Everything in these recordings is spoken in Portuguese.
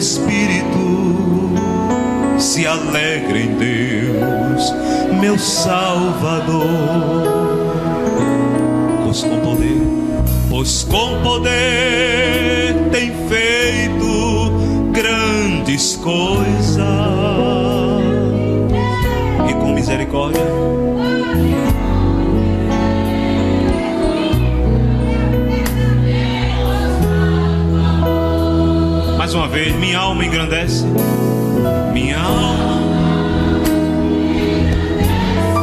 espírito se alegra em Deus, meu Salvador. Pois com poder tem feito grandes coisas, e com misericórdia mais uma vez, minha alma engrandece. Minha alma.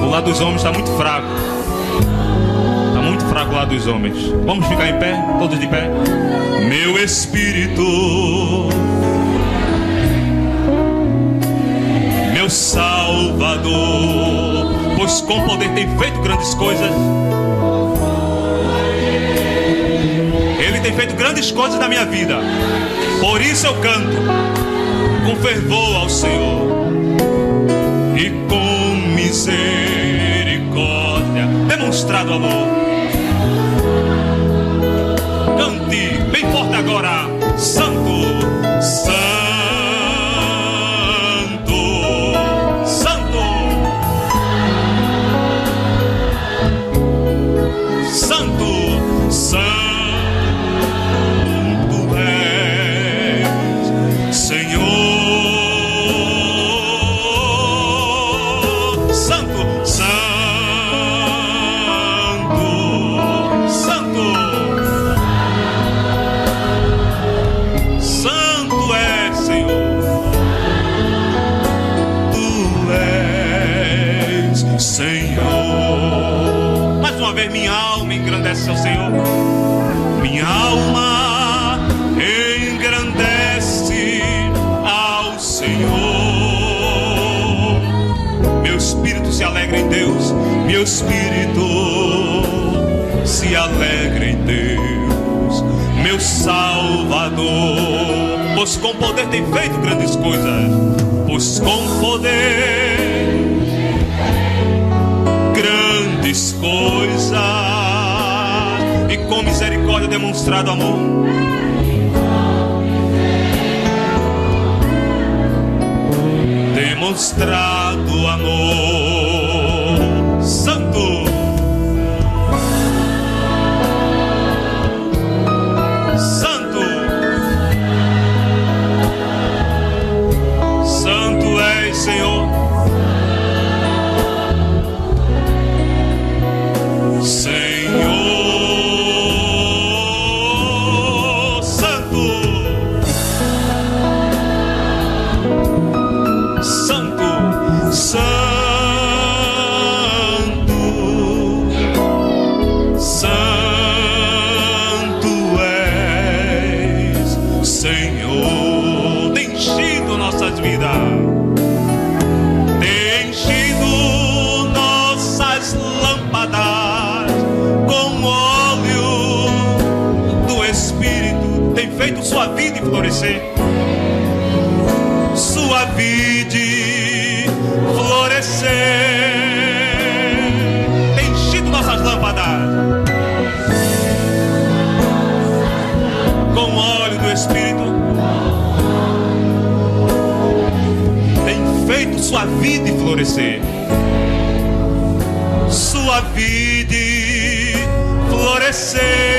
O lado dos homens está muito fraco. Está muito fraco o lado dos homens. Vamos ficar em pé? Todos de pé. Meu espírito, meu Salvador, pois com poder tem feito grandes coisas. Ele tem feito grandes coisas na minha vida. Por isso eu canto com fervor ao Senhor, e com misericórdia demonstrado amor. Cante bem forte agora. Santo, Santo, Santo, Santo, Santo. Minha alma engrandece ao Senhor. Minha alma engrandece ao Senhor. Meu espírito se alegra em Deus. Meu espírito se alegra em Deus, meu Salvador. Pois com poder tem feito grandes coisas. Pois com poder grandes coisas, e com misericórdia demonstrado amor. Demonstrado amor. Santo, Santo, Santo és, Senhor. Tem enchido nossas lâmpadas com óleo do Espírito, tem feito sua vida florescer. Sua vida florescer. Tem enchido nossas lâmpadas com óleo do Espírito, feito sua vida florescer. Sua vida florescer.